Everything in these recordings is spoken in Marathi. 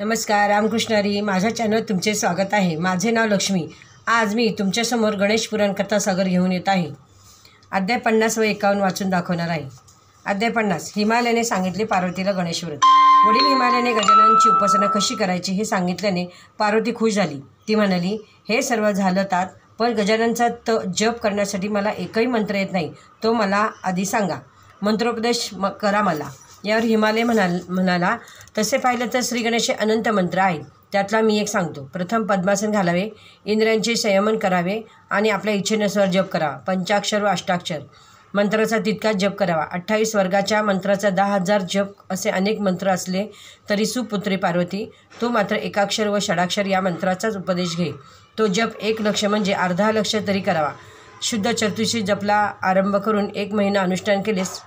नमस्कार, रामकृष्ण हरी. माझ्या चॅनल तुमचे स्वागत आहे. माझे नाव लक्ष्मी. आज मी तुमच्यासमोर गणेश पुराण कथासागर घेऊन येत आहे. अध्याय 50 व 51 वाचून दाखवणार आहे. अध्याय 50. हिमालयाने सांगितले पार्वतीला गणेश व्रत. वडील हिमालयाने गजाननाची उपासना कशी करायची हे सांगितल्याने पार्वती खुश झाली. ती म्हणाली, हे सर्व झालं तात, पण गजाननचा जप करण्यासाठी मला एकही मंत्र येत नाही. तो मला आधी सांगा. मंत्रोपदेश करा मला. यावर हिमालय म्हणाला, तसे पाहिलं तर श्री गणेशचे अनंत मंत्र आहेत. त्यातला मी एक सांगतो. प्रथम पद्मासन घालावे, इंद्रियांचे संयमन करावे आणि आपल्या इच्छेनुसार जप करावा. पंचाक्षर व अष्टाक्षर मंत्राचा तितकाच जप करावा. 28 वर्गाच्या मंत्राचा 10,000 जप असे अनेक मंत्र असले तरी सुपुत्री पार्वती, तू मात्र एकाक्षर व षडाक्षर या मंत्राचाच उपदेश घे. तो जप 1 लक्ष म्हणजे अर्धा लक्ष तरी करावा. शुद्ध चतुर्थी जपला आरंभ करून 1 महिना अनुष्ठान केलेस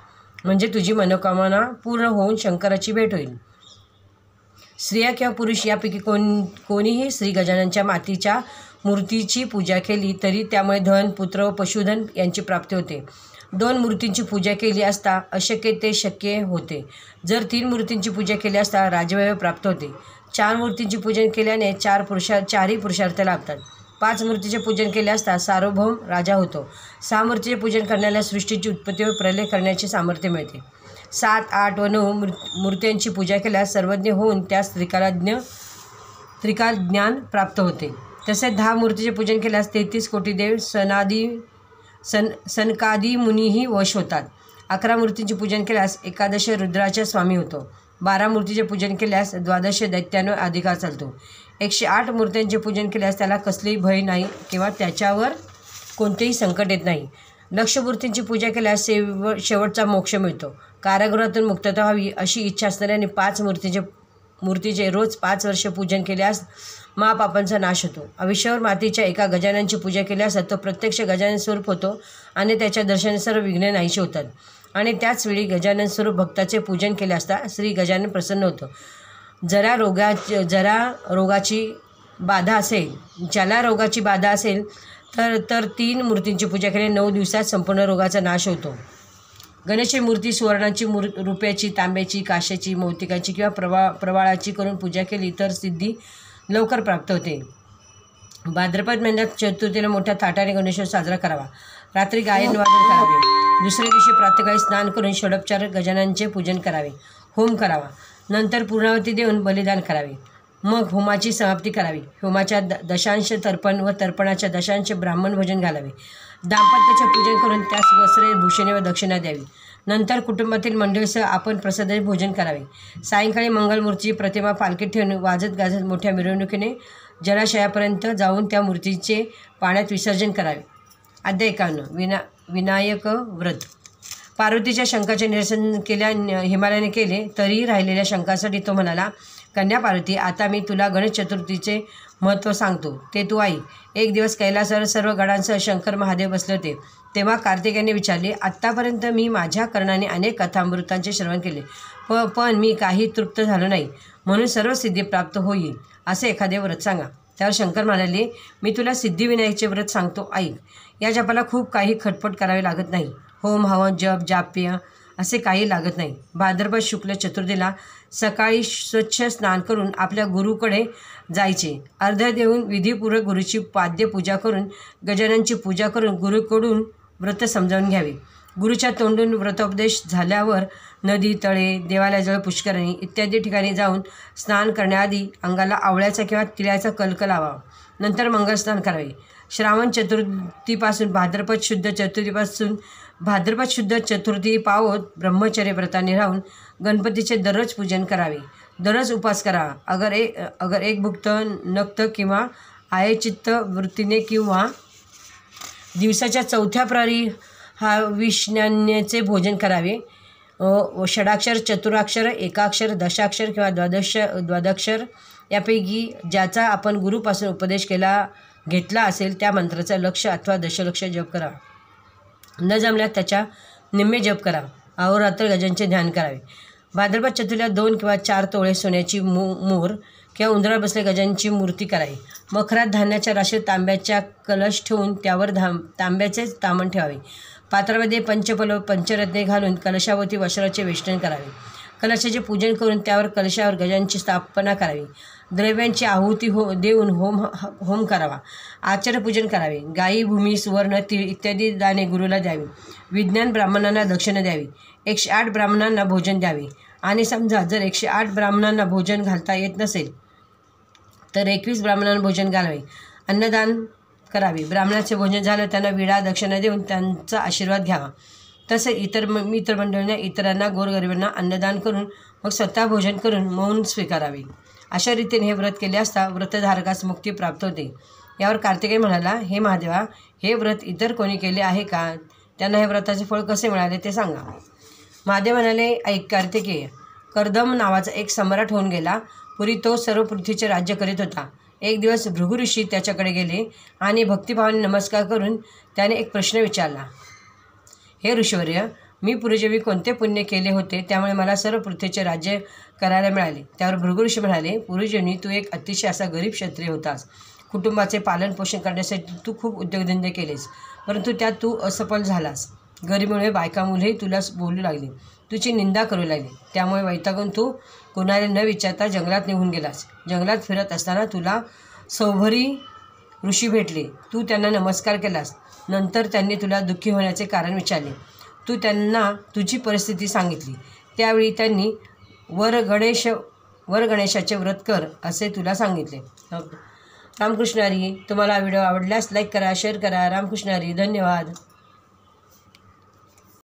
म्हणजे तुझी मनोकामना पूर्ण होऊन शंकराची भेट होईल. स्त्रिया किंवा पुरुष यापैकी कोणीही श्री गजाननच्या मातीच्या मूर्तीची पूजा केली तरी त्यामुळे धन, पुत्र व पशुधन यांची प्राप्ती होते. 2 मूर्तींची पूजा केली असता अशक्य ते शक्य होते. जर 3 मूर्तींची पूजा केली असता राजवैभव प्राप्त होते. 4 मूर्तींची पूजन केल्याने 4ही पुरुषार्थ लाभतात. 5 मूर्तीचे पूजन केले असता सार्वभौम राजा होतो. 6 मूर्तीचे पूजन करण्याला सृष्टीची उत्पत्ती व प्रलय करण्याचे सामर्थ्य मिळते. 7, 8 व 9 मूर्त्यांची पूजा केल्यास सर्वज्ञ होऊन त्यास त्रिकाल ज्ञान प्राप्त होते. तसेच 10 मूर्तीचे पूजन केल्यास 33 कोटी देव सनकादी मुनीही वश होतात. 11 मूर्तींचे पूजन केल्यास 11 रुद्राचा स्वामी होतो. 12 मूर्तीचे पूजन केल्यास 12 दैत्यांवर अधिकार चालतो. 108 मूर्त्यांचे पूजन केल्यास त्याला कसलेही भय नाही किंवा त्याच्यावर कोणतेही संकट येत नाही. लक्ष मूर्तींची पूजा केल्यास शेवटचा मोक्ष मिळतो. कारागृहातून मुक्तता व्हावी अशी इच्छा असणाऱ्याने 5 मूर्तीचे रोज 5 वर्ष पूजन केल्यास महापापांचा नाश होतो. आयुष्यावर मातीच्या एका गजाननची पूजा केल्यास तो प्रत्यक्ष गजानन स्वरूप होतो आणि त्याच्या दर्शनाने सर्व विघ्ने नाहीशी होतात. आणि त्याच वेळी गजानन स्वरूप भक्ताचे पूजन केले असता श्री गजानन प्रसन्न होतो. ज्याला रोगाची बाधा असेल तर 3 मूर्तींची पूजा केली 9 दिवसात संपूर्ण रोगाचा नाश होतो. गणेश मूर्ती सुवर्णाची, रुपयाची, तांब्याची, काश्याची, मोतिकाची किंवा प्रवाळाची करून पूजा केली तर सिद्धी लवकर प्राप्त होते. भाद्रपद महिन्यात चतुर्थीला मोठ्या थाटाने गणेशोत्सव साजरा करावा. रात्री गायन वादन करावे. दुसऱ्या दिवशी प्रातःकाळी स्नान करून षोडोपचार गजाननचे पूजन करावे. होम करावा. नंतर पूर्णावती देऊन बलिदान करावे. मग होमाची समाप्ती करावी. होमाच्या दशांश तर्पण व तर्पणाच्या दशांश ब्राह्मण भोजन घालावे. दाम्पत्याचे पूजन करून त्यास वस्त्रे, भूषणे व दक्षिणा द्यावी. नंतर कुटुंबातील मंडळीसह आपण प्रसादाचे भोजन करावे. सायंकाळी मंगलमूर्तीची प्रतिमा पालखीत ठेवून वाजत गाजत मोठ्या मिरवणुकीने जलाशयापर्यंत जाऊन त्या मूर्तीचे पाण्यात विसर्जन करावे. अध्याय 51. विनायक व्रत. पार्वतीच्या शंकाचे निरसन हिमालयाने केले तरीही राहिलेल्या शंकासाठी तो म्हणाला, कन्या पार्वती, आता मी तुला गणेश चतुर्थीचे महत्त्व सांगतो, ते तू ऐक. एक दिवस कैलासावर सर्व गणांसह शंकर महादेव बसले होते. तेव्हा कार्तिकेयाने विचारले, आत्तापर्यंत मी माझ्या कर्णाने अनेक कथामृतांचे श्रवण केले, पण मी काही तृप्त झालो नाही. म्हणून सर्व सिद्धी प्राप्त होईल असे एखादे व्रत सांगा. त्यावर शंकर म्हणाले, मी तुला सिद्धिविनायकचे व्रत सांगतो, ऐक. या जपाला खूप काही खटपट करावे लागत नाही. होम, हवन, जप, जाप्य असे काही लागत नाही. भाद्रपद शुक्ल चतुर्थीला सकाळी स्वच्छ स्नान करून आपल्या गुरुकडे जायचे. अर्ध्या देऊन विधीपूर्वक गुरुची पाद्य पूजा करून गजाननची पूजा करून गुरुकडून व्रत समजावून घ्यावे. गुरुच्या तोंडून व्रतोपदेश झाल्यावर नदी, तळे, देवालयाजवळ, पुष्करणी इत्यादी ठिकाणी जाऊन स्नान करण्याआधी अंगाला आवळ्याचा किंवा तिळाचा कलक लावावा. नंतर मंगलस्नान करावे. श्रावण चतुर्थीपासून भाद्रपद शुद्ध चतुर्थी पावत ब्रह्मचर्य व्रताने राहून गणपतीचे दररोज पूजन करावे. दररोज उपास करावा. अगर एक भुक्त, नक्त किंवा आयचित्त वृत्तीने किंवा दिवसाच्या 4थ्या प्रहरी हा विष्णान्याचे भोजन करावे. षडाक्षर, चतुराक्षर, एकाक्षर, दशाक्षर किंवा द्वादक्षर यापैकी ज्याचा आपण गुरुपासून उपदेश घेतला असेल त्या मंत्राचा लक्ष अथवा दशलक्ष जप करावा. न जमल्यास त्याच्या निम्मे जप करावा. अहोरात्र गजाननचे ध्यान करावे. भाद्रपद चतुर्थीला 2 किंवा 4 तोळे सोन्याची मोर किंवा उंदरावर बसले गजाननची मूर्ती करावी. मखरात धान्याच्या राशीत तांब्याच्या कलश ठेवून त्यावर तांब्याचे तामण ठेवावे. पात्रामध्ये पंचपल्लव, पंचरत्ने घालून कलशाभोवती वस्त्राचे वेष्टन करावे. कलशाचे पूजन करून त्यावर कलशावर गजांची स्थापना करावी. द्रव्यांची आहुती देऊन होम करावा. आचार्यपूजन करावे. गायी, भूमी, सुवर्ण, तीळ इत्यादी दाने गुरुला द्यावी. विज्ञान ब्राह्मणांना दक्षिणा द्यावी. 108 ब्राह्मणांना भोजन द्यावे. आणि समजा जर 108 ब्राह्मणांना भोजन घालता येत नसेल तर 21 ब्राह्मणांना भोजन घालावे. अन्नदान करावे. ब्राह्मणाचे भोजन झालं त्यांना विडा दक्षिणा देऊन त्यांचा आशीर्वाद घ्यावा. तसेच इतर मित्रमंडळींना, इतरांना, गोरगरिबांना अन्नदान करून मग स्वतः भोजन करून मौन स्वीकारावे. अशा रीतीने हे व्रत केले असता व्रतधारकास मुक्ती प्राप्त होते. यावर कार्तिकेय म्हणाला, हे महादेवा, हे व्रत इतर कोणी केले आहे का? त्यांना हे व्रताचे फळ कसे मिळाले ते सांगा. महादेव म्हणाले, ऐक कार्तिकेय, कर्दम नावाचा एक सम्राट होऊन गेला. पूर्वी तो सर्व पृथ्वीचे राज्य करीत होता. एक दिवस भृगु ऋषी त्याच्याकडे गेले आणि भक्तिभावाने नमस्कार करून त्याने एक प्रश्न विचारला. हे ऋषीवर्य, मी पूर्वजन्मी कोणते पुण्य केले होते त्यामुळे मला सर्व पृथ्वीचे राज्य करायला मिळाले? त्यावर भृगु ऋषी म्हणाले, पूर्वजन्मी तू एक अतिशय असा गरीब क्षत्रिय होतास. कुटुंबाचे पालनपोषण करण्यासाठी तू खूप उद्योगधंदे केलेस, परंतु त्यात तू असफल झालास. गरिबीमुळे बायका मुलेही तुला बोलू लागली, तुझी निंदा करू लागली. त्यामुळे वैतागून तू कोणाला न विचारता जंगलात निघून गेलास. जंगलात फिरत असताना तुला सौभरी ऋषी भेटले. तू त्यांना नमस्कार केलास. नंतर त्यांनी तुला दुःखी होण्याचे कारण विचारले. तू त्यांना तुझी परिस्थिती सांगितली. त्यावेळी त्यांनी वर गणेशाचे व्रत कर असे तुला सांगितले. रामकृष्ण हरी. तुम्हाला व्हिडिओ आवडल्यास लाईक करा, शेअर करा. रामकृष्ण हरी. धन्यवाद.